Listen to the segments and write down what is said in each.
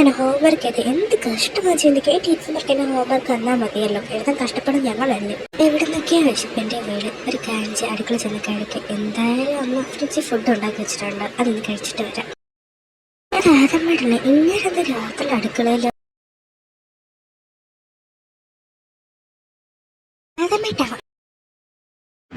അങ്ങനെ ഹോംവർക്ക് ചെയ്ത് എന്ത് കഷ്ടമാ ചിന്തിക്കുക. ഈ ടീച്ചർമാർക്ക് എന്നെ ഹോംവർക്ക് തന്നാൽ മതിയല്ലോ, എഴുതാൻ കഷ്ടപ്പെടും ഞങ്ങളല്ലേ. എവിടെ നിന്നൊക്കെയാ വിശപ്പിന്റെ വീട്. ഒരു കാഞ്ചി അടുക്കള ചെന്ന് കഴിക്കുക. എന്തായാലും അമ്മ ഫ്രിഡ്ജിൽ ഫുഡ് ഉണ്ടാക്കി വെച്ചിട്ടുണ്ട്, അതൊന്ന് കഴിച്ചിട്ട് വരാം. രാധമ്മയിട്ടില്ല ഇങ്ങനെ രാത്രി അടുക്കളയിൽ രാധമ്മയിട്ടാ.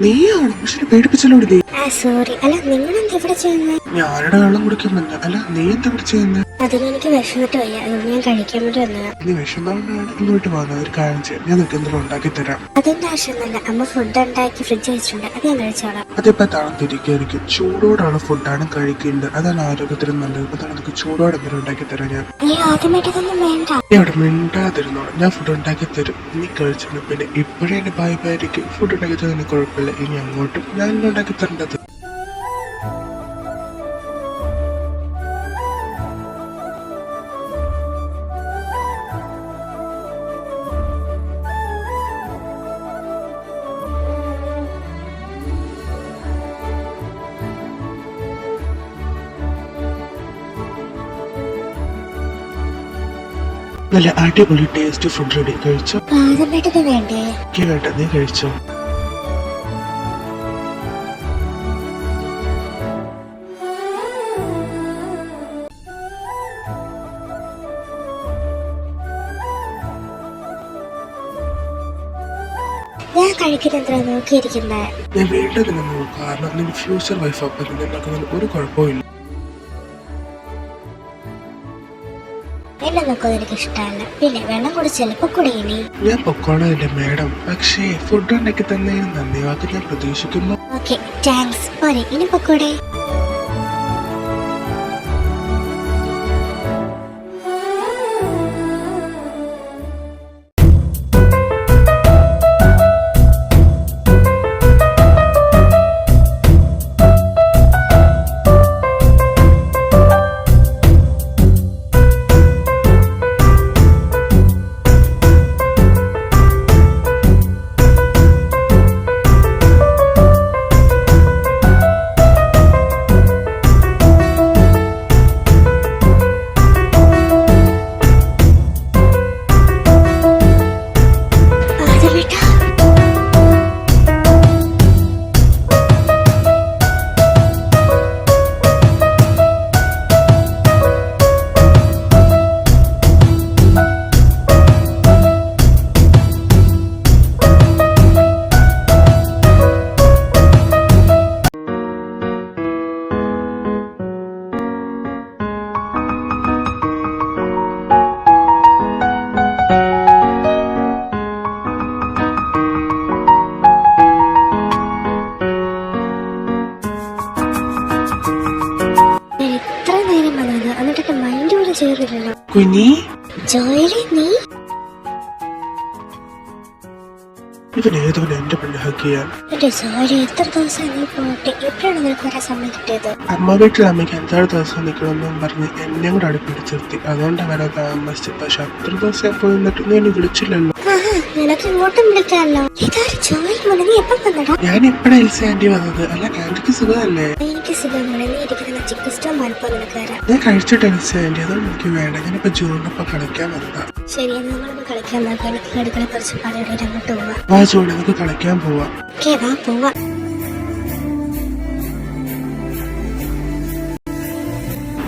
നീയാണോ പക്ഷെ പേടിപ്പിച്ചല്ലോടി നീ. സോറി. അല്ല നിങ്ങളെന്താ ഇവിടെ ചെയ്യുന്നത്? ഞാനിവിടെ വെള്ളം കുടിക്കാൻ വന്ന. അല്ല നീ എന്താ ഇവിടെ ചെയ്യുന്നത്? അതിനെനിക്ക് വിഷമിട്ട് വയ്യ, അതുകൊണ്ട് ഞാൻ കഴിക്കാൻ വേണ്ടി വന്നതാ. നീ വിഷമമാണ് ഇങ്ങോട്ട് പോകുന്നത്. ഒരു കാര്യം ചെയ്യാം, ഞാൻ നിനക്ക് എന്തെങ്കിലും ഉണ്ടാക്കി തരാം. അതിന്റെ ആവശ്യമൊന്നുമില്ല, അമ്മ ഫുഡ് ഉണ്ടാക്കി ഫ്രിഡ്ജ് വെച്ചിട്ടുണ്ട്, അത് ഞാൻ കഴിച്ചോളാം. അതിപ്പോ തണുത്തിരിക്കും. ചൂടോടാണ് ഫുഡാണ് കഴിക്കേണ്ടത്, അതാണ് ആരോഗ്യത്തിന് നല്ലത്. ഇപ്പൊ നിനക്ക് ചൂടോടെ എന്തെങ്കിലും ഉണ്ടാക്കി തരാം ഞാൻ. നീ ആദ്യമായിട്ടൊന്നും വേണ്ട. നീ അവിടെ മിണ്ടാതിരുന്നോളാം, ഞാൻ ഫുഡ് ഉണ്ടാക്കി തരും. നീ കഴിച്ചിട്ട് പിന്നെ ഇപ്പോഴേ എന്റെ ഭായിക്ക് ഫുഡ് ഉണ്ടാക്കി തരുന്നതിന് കുഴപ്പമില്ല. ഇനി അങ്ങോട്ടും ഞാൻ ഉണ്ടാക്കി തരേണ്ടത്. നല്ല അടിപൊളി ടേസ്റ്റ് ഫുഡ് റെഡി. കഴിച്ചോ? വേണ്ടേ? വേണ്ട, നീ കഴിച്ചോ. ഞാൻ കഴിക്കുന്ന നോക്കിയിരിക്കുന്നേ. ഞാൻ വേണ്ടതില്ല നോക്കും, കാരണം നിന്റെ ഫ്യൂച്ചർ വൈഫ് അപ്പം നിനക്ക് ഒരു കുഴപ്പമില്ല. എന്നെ നോക്കുന്നത് എനിക്ക് ഇഷ്ടമല്ല. പിന്നെ വെള്ളം കുടിച്ചല്ലേ പൊക്കുടിയിനി. ഞാൻ പൊക്കോളാം എന്റെ മേഡം, പക്ഷേ ഫുഡ് ഉണ്ടാക്കി തന്നതിന് നന്ദി വാക്ക് ഞാൻ പ്രതീക്ഷിക്കുന്നു. Okay thanks. പോരെ ഇനി പൊക്കൂടെ? കുഞ്ഞി നീ ഇവൻ ഏതോനെ എന്റെ പെണ്ണ് ഹഗ് ചെയ്യാൻ. എത്ര ദിവസം നീ പോയിട്ട് എപ്പോഴാണ് നിനക്ക് വരാൻ സമയം കിട്ടിയത്? അമ്മ വീട്ടിൽ അമ്മയ്ക്ക് 5-6 ദിവസം നിൽക്കണമെന്നും പറഞ്ഞ് എന്നെ കൂടെ അവിടെ പിടിച്ചിരുത്തി, അതുകൊണ്ടാണ് വരാൻ താമസിച്ചു. പക്ഷെ അത്ര ദിവസം പോയി നിന്നിട്ട് നീ എന്നെ വിളിച്ചില്ലല്ലോ. നിനക്ക് ഇങ്ങോട്ടും വിളിക്കാമല്ലോ. ഇതാരും ചോദിക്കുമ്പോൾ നീ എപ്പം വന്നടാ? ഞാൻ എപ്പോഴാ എൽസ ആന്റി വന്നത്? അല്ല ആന്റിക്ക് സുഖമല്ലേ? എനിക്ക് സുഖമാണ്. നീ ഇരിക്കുന്ന ചിക്കൻ സ്റ്റോം മലപ്പം നിനക്ക് വരാം. ഞാൻ കഴിച്ചിട്ട് എൽസ ആന്റി, അതുകൊണ്ട് എനിക്ക് വേണ്ട. ഞാനിപ്പോ ജൂണിനൊപ്പം കളിക്കാൻ വന്നതാ. ശരി, നമ്മളൊന്ന് കളിക്കാൻ നോക്കാം. എനിക്ക് അടുക്കള കുറച്ച് പണിയുടെ അങ്ങോട്ട് പോവാം. വാ ജൂൺ, നമുക്ക് കളിക്കാൻ പോവാം. വാ പോവാ.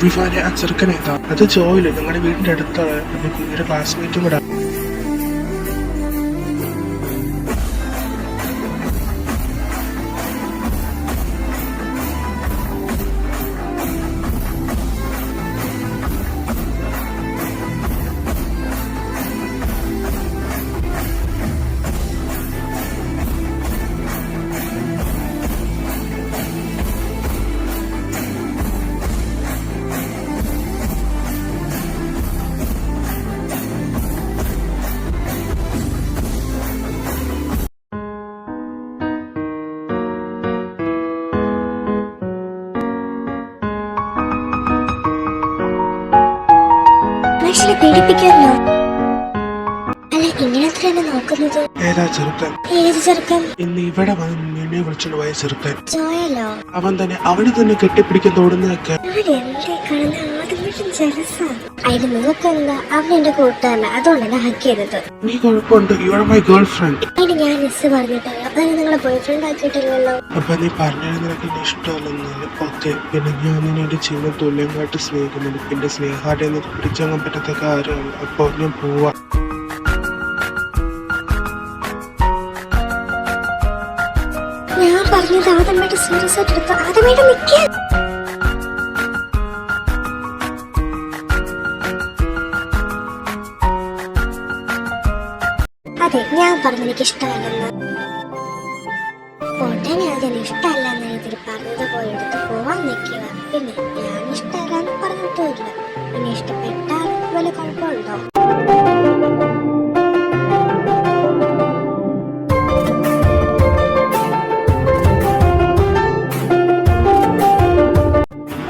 വിവാനെ ആ ചെറുക്കനേതാ? അത് ജോയില്, നിങ്ങളുടെ വീടിന്റെ അടുത്താണ്. എന്റെ കുഞ്ഞിന്റെ ക്ലാസ്മേറ്റും കൂടെ. പേടിപ്പിക്കാമല്ലോ. അല്ല ഇങ്ങനെ നോക്കുന്നത്? ഏതാ ചെറുക്കൻ? ഏത് ചെറുക്കൻ? ഇന്ന് ഇവിടെ വന്ന് നിന്നെ വിളിച്ചോണ്ട് പോയ ചെറുക്കൻ. ജോയലോ? അവൻ തന്നെ, അവന് തന്നെ കെട്ടിപ്പിടിക്കാൻ തോടുന്നതൊക്കെ. എവിടെ കാണുന്ന? ശരിക്കും ജലസാ. അതിന് നിങ്ങൾക്ക് എന്താ? അവൻ എന്റെ കൂട്ടുകാരല്ല, അതുകൊണ്ടാണ് ഹക്ക് ചെയ്തത്. നീ കുഴപ്പമുണ്ട്, you are my girl friend. അതിന് ഞാൻ മിസ് പറഞ്ഞിട്ടല്ലോ, അതിന് നിങ്ങളെ ബോയ് ഫ്രണ്ട് ആക്കിയിട്ടില്ലല്ലോ. അപ്പൊ നീ പറഞ്ഞത് നിനക്ക് എന്നെ ഇഷ്ടമല്ലെന്നാണ്. ഓക്കെ, പിന്നെ ഞാൻ നിന്നെ എന്റെ ജീവൻ തുല്യമായിട്ട് സ്നേഹിക്കുന്നുണ്ട്. പിന്നെ സ്നേഹാടെ എനിക്ക് പിടിച്ചങ്ങാൻ പറ്റാത്ത കാര്യമാണ്. അപ്പൊ ഞാൻ പോവാ. ഞാൻ പറഞ്ഞത് ആദ്യമായിട്ട് സീരിയസ് ആയിട്ട് എടുത്തു. ആദ്യമായിട്ട് നിൽക്കുക. അതെ, ഞാൻ പറഞ്ഞു എനിക്ക് ഇഷ്ടമല്ലെന്ന്. ഉടനെ അതിന് ഇഷ്ടമല്ലെന്ന രീതിയിൽ പറഞ്ഞത് പോയി എടുത്ത് പോവാൻ നിൽക്കുക. പിന്നെ ഞാൻ ഇഷ്ടമല്ലെന്ന് പറഞ്ഞിട്ടുമില്ല. പിന്നെ ഇഷ്ടപ്പെട്ടാൽ വല്ല കുഴപ്പമുണ്ടോ?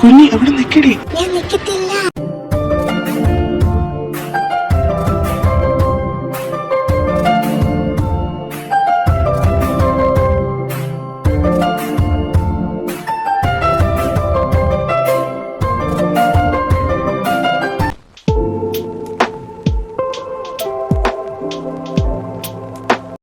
കുഞ്ഞി അവിടെ നിക്കടി. ഞാൻ നിൽക്കത്തില്ല.